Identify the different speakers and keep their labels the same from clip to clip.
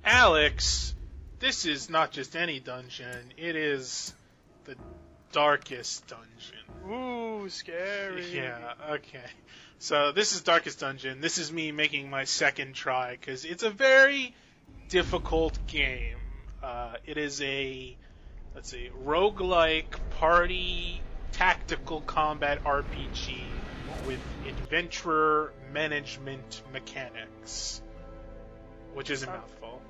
Speaker 1: Alex, this is not just any dungeon. It is the darkest dungeon.
Speaker 2: Ooh, scary.
Speaker 1: Yeah, okay. So this is Darkest Dungeon. This is me making my second try, because it's a very difficult game. It is a, let's see, roguelike party tactical combat RPG with adventurer management mechanics. Which is a mouthful.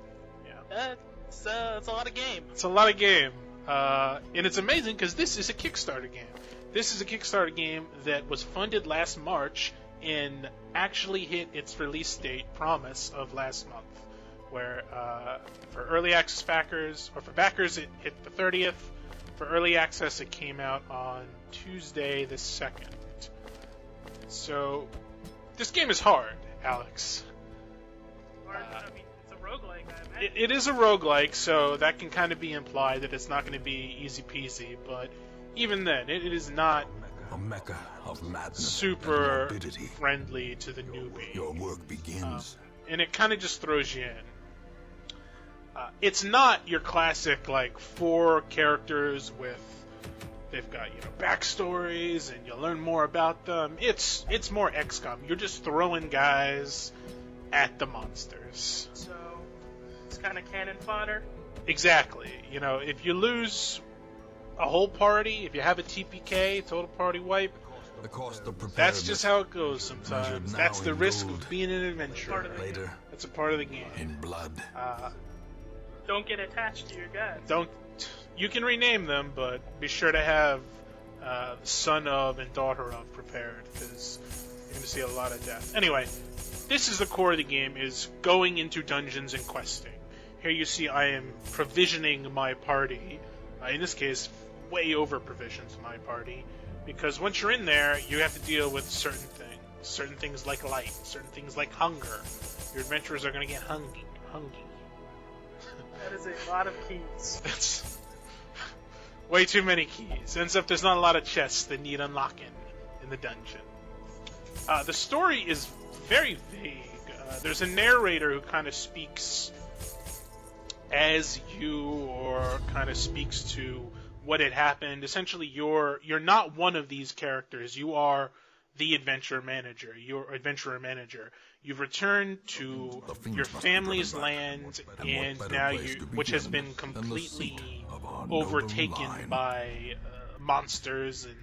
Speaker 1: Yeah.
Speaker 2: It's a lot of game.
Speaker 1: It's a lot of game. And it's amazing because this is a Kickstarter game. This is a Kickstarter game that was funded last March and actually hit its release date promise of last month. Where for early access backers, or for backers, it hit the 30th. For early access, it came out on Tuesday the 2nd. So, this game is hard, Alex.
Speaker 2: I mean, it's a roguelike, I imagine.
Speaker 1: It is a roguelike, so that can kind of be implied that it's not going to be easy peasy, but even then, it is not
Speaker 3: a mecca of madness
Speaker 1: super
Speaker 3: and morbidity.
Speaker 1: Friendly to the newbie.
Speaker 3: Your work begins.
Speaker 1: And it kind of just throws you in. It's not your classic, like, 4 characters with, they've got, backstories, and you'll learn more about them. It's more XCOM. You're just throwing guys at the monsters.
Speaker 2: So, it's kind of cannon fodder?
Speaker 1: Exactly. If you lose a whole party, if you have a TPK, total party wipe,
Speaker 3: the cost of
Speaker 1: that's just how it goes sometimes. That's the risk of being an adventurer.
Speaker 3: Later,
Speaker 1: that's a part of the game.
Speaker 3: In blood.
Speaker 2: Don't get attached to your guys.
Speaker 1: You can rename them, but be sure to have son of and daughter of prepared, because you're going to see a lot of death. Anyway, this is the core of the game, is going into dungeons and questing. Here you see I am provisioning my party. In this case, way over provisions my party, because once you're in there, you have to deal with certain things. Certain things like light, certain things like hunger. Your adventurers are going to get hungry.
Speaker 2: That is a lot of keys.
Speaker 1: That's way too many keys. Ends up there's not a lot of chests that need unlocking in the dungeon. The story is very vague. There's a narrator who kind of speaks as you, or kind of speaks to what had happened. Essentially, you're not one of these characters. You are the adventurer manager. You've returned to your family's land, and now which has been completely overtaken by monsters and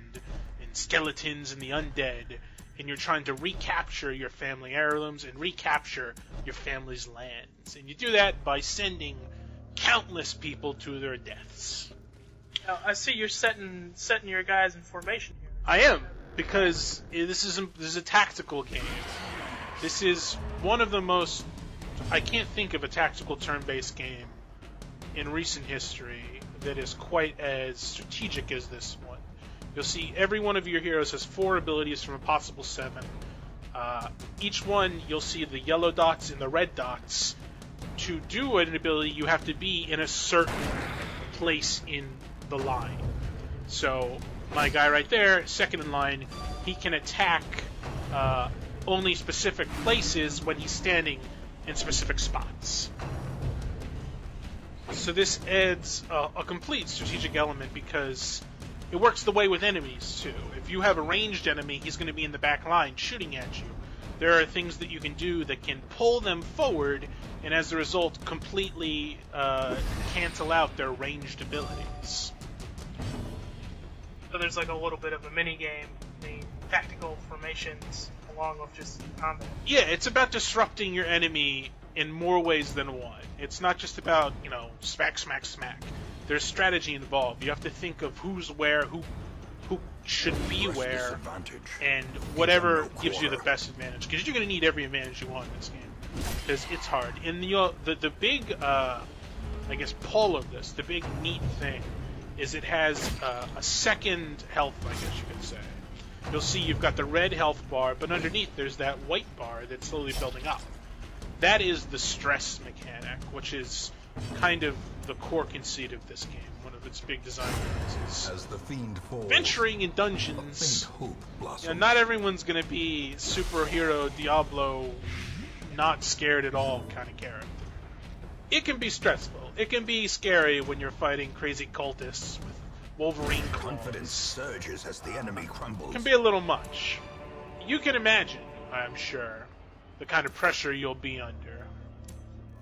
Speaker 1: skeletons and the undead, and you're trying to recapture your family heirlooms and recapture your family's lands. And you do that by sending countless people to their deaths.
Speaker 2: Now, I see you're setting your guys in formation here.
Speaker 1: I am, because this is a tactical game. This is one of the most... I can't think of a tactical turn-based game in recent history that is quite as strategic as this one. You'll see every one of your heroes has 4 abilities from a possible 7. Each one, you'll see the yellow dots and the red dots. To do an ability, you have to be in a certain place in the line. So, my guy right there, second in line, he can attack only specific places when he's standing in specific spots. So this adds a complete strategic element, because it works the way with enemies too. If you have a ranged enemy, he's going to be in the back line shooting at you. There are things that you can do that can pull them forward, and as a result completely cancel out their ranged abilities.
Speaker 2: So there's like a little bit of a mini game, the tactical formations along with just combat.
Speaker 1: Yeah, it's about disrupting your enemy in more ways than one. It's not just about, smack, smack, smack. There's strategy involved. You have to think of who's where, who should be where, and whatever gives you the best advantage. Because you're going to need every advantage you want in this game. Because it's hard. And the big, pull of this, the big neat thing, is it has a second health, I guess you could say. You'll see you've got the red health bar, but underneath there's that white bar that's slowly building up. That is the stress mechanic, which is kind of the core conceit of this game. One of its big design is
Speaker 3: as the fiend falls,
Speaker 1: venturing in dungeons. Not everyone's going to be superhero Diablo, not scared at all kind of character. it can be stressful. It can be scary when you're fighting crazy cultists with Wolverine
Speaker 3: Confidence
Speaker 1: claws.
Speaker 3: surges as the enemy crumbles.
Speaker 1: It can be a little much. You can imagine, I'm sure, the kind of pressure you'll be under.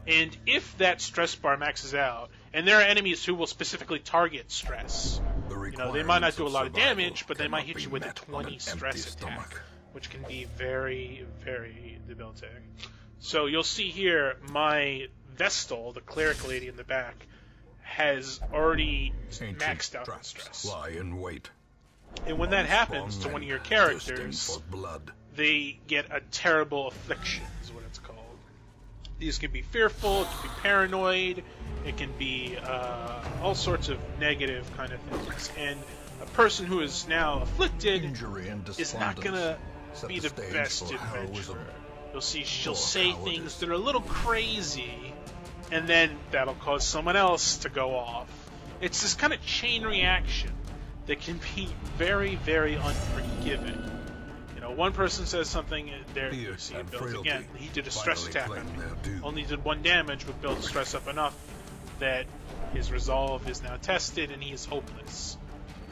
Speaker 1: And if that stress bar maxes out, and there are enemies who will specifically target stress, you know, they might not do a lot of damage, but they might hit you with a 20 stress attack, which can be very, very debilitating. So you'll see here, my Vestal, the cleric lady in the back, has already maxed out on stress.
Speaker 3: Lie in wait.
Speaker 1: And when that happens to one of your characters,
Speaker 3: For blood.
Speaker 1: they get a terrible affliction, is what it's called. These can be fearful, it can be paranoid, it can be all sorts of negative kind of things. And a person who is now afflicted
Speaker 3: Injury and
Speaker 1: is not going to
Speaker 3: set
Speaker 1: be
Speaker 3: the
Speaker 1: the
Speaker 3: stage
Speaker 1: best
Speaker 3: for
Speaker 1: adventurer.
Speaker 3: heroism.
Speaker 1: You'll see she'll
Speaker 3: Or
Speaker 1: say
Speaker 3: cowardice.
Speaker 1: things that are a little crazy, and then that'll cause someone else to go off. It's this kind of chain reaction that can be very, very unforgiving. You know, one person says something, there
Speaker 3: Fear
Speaker 1: you see
Speaker 3: and
Speaker 1: it builds
Speaker 3: frailty
Speaker 1: again. He did a stress
Speaker 3: finally
Speaker 1: attack
Speaker 3: claim
Speaker 1: on me.
Speaker 3: their due.
Speaker 1: Only did 1 damage, but built stress up enough that his resolve is now tested and he is hopeless.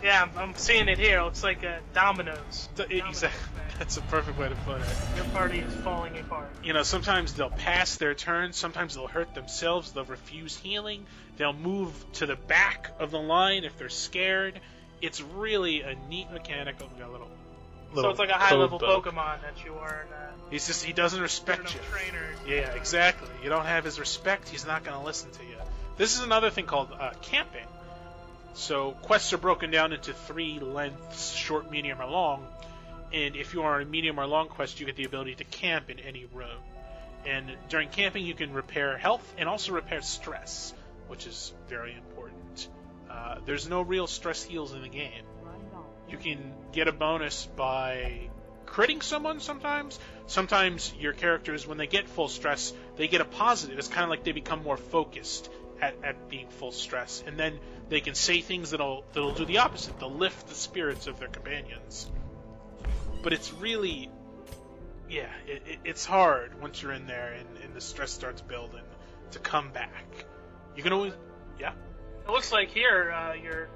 Speaker 2: Yeah, I'm seeing it here. It looks like dominoes.
Speaker 1: Exactly. That's a perfect way to put it.
Speaker 2: Your party is falling apart.
Speaker 1: You know, sometimes they'll pass their turn, sometimes they'll hurt themselves, they'll refuse healing, they'll move to the back of the line if they're scared. It's really a neat mechanic. Oh, we got a little
Speaker 2: So it's like a high-level
Speaker 1: code bug.
Speaker 2: Pokemon that you are
Speaker 1: He doesn't respect you.
Speaker 2: trainer.
Speaker 1: Yeah, exactly. You don't have his respect, he's not going to listen to you. This is another thing called camping. So quests are broken down into 3 lengths, short, medium, or long. And if you are on a medium or long quest, you get the ability to camp in any room. And during camping, you can repair health and also repair stress, which is very important. There's no real stress heals in the game. You can get a bonus by critting someone sometimes. Sometimes your characters, when they get full stress, they get a positive. It's kind of like they become more focused at being full stress. And then they can say things that'll do the opposite. They'll lift the spirits of their companions. But it's really, yeah, it's hard once you're in there and the stress starts building to come back. You can always, yeah.
Speaker 2: It looks like here you're.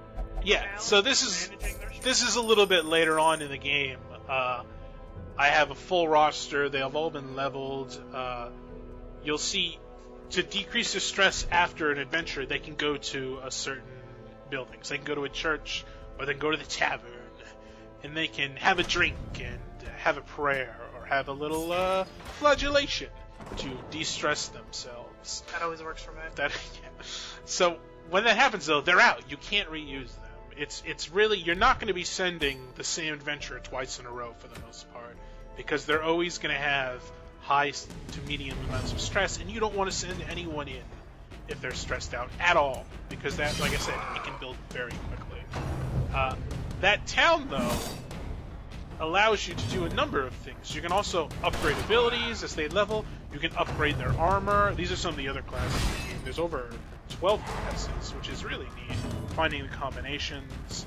Speaker 1: Yeah, so this is a little bit later on in the game. I have a full roster. They have all been leveled. You'll see, to decrease the stress after an adventure, they can go to a certain building. So they can go to a church, or they can go to the tavern, and they can have a drink and have a prayer, or have a little flagellation to de-stress themselves.
Speaker 2: That always works for me.
Speaker 1: Yeah. So when that happens, though, they're out. You can't reuse them. It's really, you're not going to be sending the same adventurer twice in a row for the most part, because they're always going to have high to medium amounts of stress, and you don't want to send anyone in if they're stressed out at all, because that, like I said, it can build very quickly. That town, though, allows you to do a number of things. You can also upgrade abilities as they level. You can upgrade their armor. These are some of the other classes in the game. There's over 12 classes, which is really neat. Finding the combinations.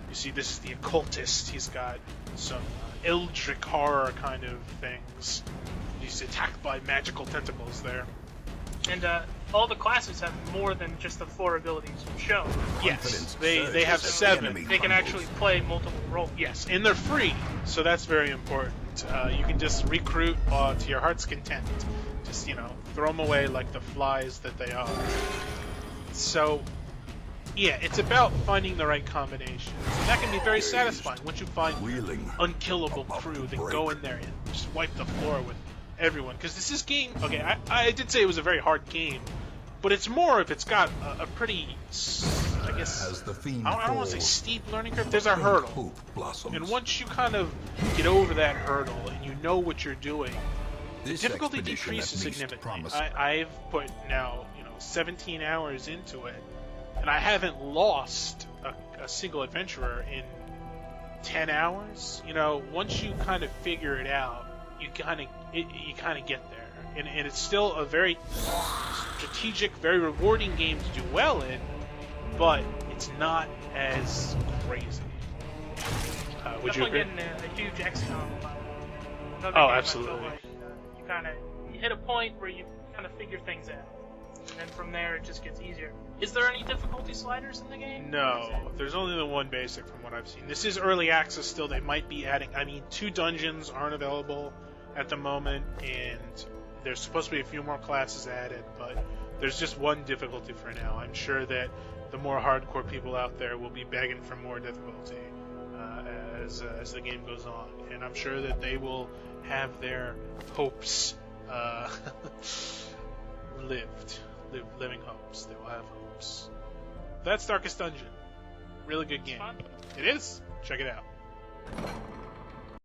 Speaker 1: You see, this is the occultist. He's got some eldritch horror kind of things. He's attacked by magical tentacles there.
Speaker 2: And all the classes have more than just the 4 abilities you show.
Speaker 1: Yes, they have 7.
Speaker 2: They can actually play multiple roles.
Speaker 1: Yes, and they're free, so that's very important. You can just recruit to your heart's content. Just, throw them away like the flies that they are. So, yeah, it's about finding the right combinations. And that can be very satisfying once you find unkillable crew that go in there and just wipe the floor with everyone. Because this game, okay, I did say it was a very hard game, but it's more if it's got a pretty, I guess, I don't want to say steep learning curve. There's a hurdle. And once you kind of get over that hurdle and you know what you're doing, the difficulty decreases significantly. I've put now, 17 hours into it, and I haven't lost a single adventurer in 10 hours. Once you kind of figure it out, you kind of get there, and it's still a very strategic, very rewarding game to do well in, but it's not as crazy. Would you agree?
Speaker 2: Getting a huge XCOM.
Speaker 1: Oh, absolutely.
Speaker 2: You hit a point where you kind of figure things out. from there it just gets easier. Is there any difficulty sliders in the game?
Speaker 1: No, there's only the one basic from what I've seen. This is early access still. They might be adding. I mean, 2 dungeons aren't available at the moment, and there's supposed to be a few more classes added, but there's just 1 difficulty for now. I'm sure that the more hardcore people out there will be begging for more difficulty as the game goes on, and I'm sure that they will have their hopes living hopes. They will have hopes. That's Darkest Dungeon. Really good game.
Speaker 2: Fun.
Speaker 1: It is. Check it out.